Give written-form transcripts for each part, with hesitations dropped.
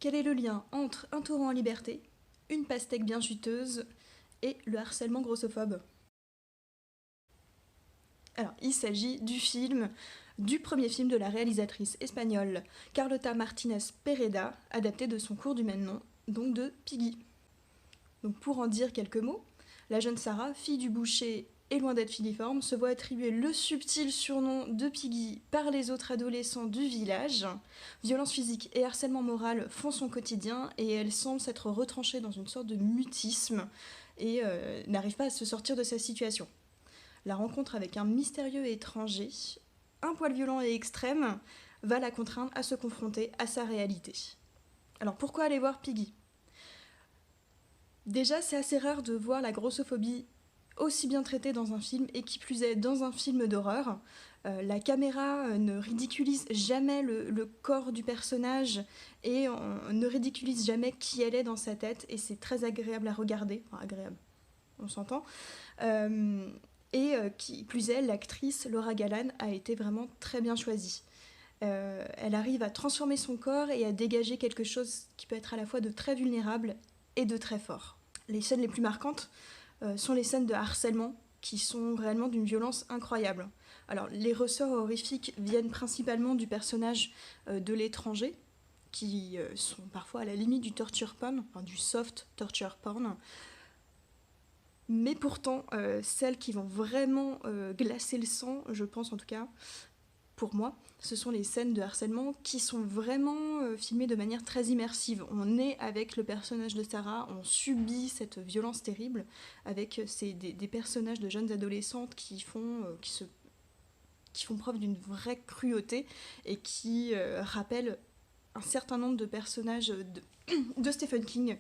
Quel est le lien entre un torrent en liberté, une pastèque bien juteuse et le harcèlement grossophobe? Alors, il s'agit du premier film de la réalisatrice espagnole Carlota Martínez Pereda, adapté de son cours du même nom, donc de Piggy. Donc, pour en dire quelques mots, la jeune Sarah, fille du boucher et loin d'être filiforme, se voit attribuer le subtil surnom de Piggy par les autres adolescents du village. Violence physique et harcèlement moral font son quotidien et elle semble s'être retranchée dans une sorte de mutisme et n'arrive pas à se sortir de sa situation. La rencontre avec un mystérieux étranger, un poil violent et extrême, va la contraindre à se confronter à sa réalité. Alors pourquoi aller voir Piggy ? Déjà, c'est assez rare de voir la grossophobie aussi bien traitée dans un film, et qui plus est dans un film d'horreur. La caméra ne ridiculise jamais le corps du personnage et on ne ridiculise jamais qui elle est dans sa tête, et c'est très agréable à regarder. Enfin, agréable, on s'entend. Qui plus est, l'actrice Laura Galán a été vraiment très bien choisie. Elle arrive à transformer son corps et à dégager quelque chose qui peut être à la fois de très vulnérable et de très fort. Les scènes les plus marquantes sont les scènes de harcèlement, qui sont réellement d'une violence incroyable. Alors, les ressorts horrifiques viennent principalement du personnage de l'étranger, qui sont parfois à la limite du torture porn, enfin du soft torture porn. Mais pourtant, celles qui vont vraiment glacer le sang, je pense en tout cas, pour moi, ce sont les scènes de harcèlement qui sont vraiment filmées de manière très immersive. On est avec le personnage de Sarah, on subit cette violence terrible avec des personnages de jeunes adolescentes qui font preuve d'une vraie cruauté et qui rappellent un certain nombre de personnages de Stephen King.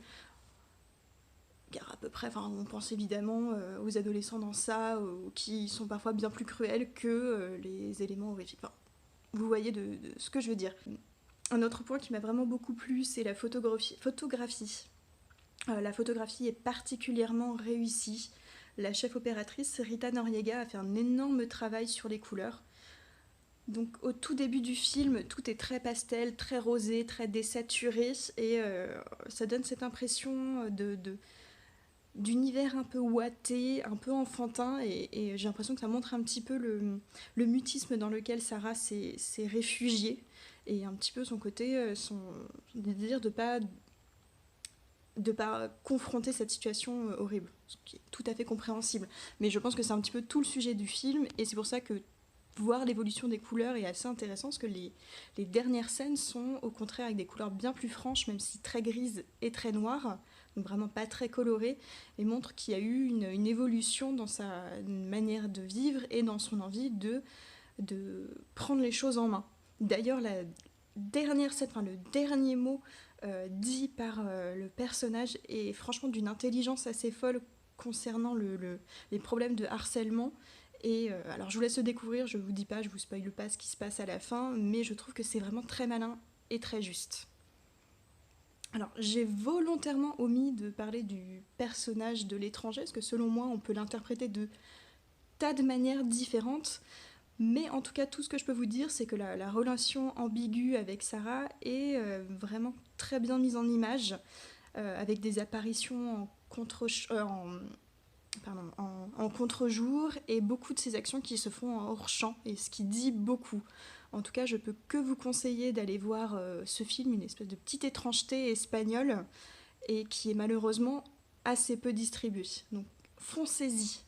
Car à peu près, on pense évidemment aux adolescents dans ça, qui sont parfois bien plus cruels que les éléments horrifiques. Enfin, vous voyez de ce que je veux dire. Un autre point qui m'a vraiment beaucoup plu, c'est la photographie. La photographie est particulièrement réussie. La chef opératrice, Rita Noriega, a fait un énorme travail sur les couleurs. Donc au tout début du film, tout est très pastel, très rosé, très désaturé, et ça donne cette impression d'univers un peu ouaté, un peu enfantin, et j'ai l'impression que ça montre un petit peu le mutisme dans lequel Sarah s'est réfugiée, et un petit peu son côté, son désir de pas confronter cette situation horrible, ce qui est tout à fait compréhensible. Mais je pense que c'est un petit peu tout le sujet du film, et c'est pour ça que voir l'évolution des couleurs est assez intéressant, parce que les dernières scènes sont au contraire avec des couleurs bien plus franches, même si très grises et très noires, donc vraiment pas très colorées, et montre qu'il y a eu une évolution dans sa manière de vivre et dans son envie de prendre les choses en main. D'ailleurs, la dernière scène, le dernier mot dit par le personnage est franchement d'une intelligence assez folle concernant les problèmes de harcèlement. Et alors je vous laisse le découvrir, je vous dis pas, je vous spoile pas ce qui se passe à la fin, mais je trouve que c'est vraiment très malin et très juste. Alors j'ai volontairement omis de parler du personnage de l'étranger, parce que selon moi on peut l'interpréter de tas de manières différentes, mais en tout cas tout ce que je peux vous dire, c'est que la relation ambiguë avec Sarah est vraiment très bien mise en image, avec des apparitions en contre-jour, et beaucoup de ces actions qui se font en hors-champ, et ce qui dit beaucoup. En tout cas, je peux que vous conseiller d'aller voir ce film, une espèce de petite étrangeté espagnole, et qui est malheureusement assez peu distribué. Donc foncez-y.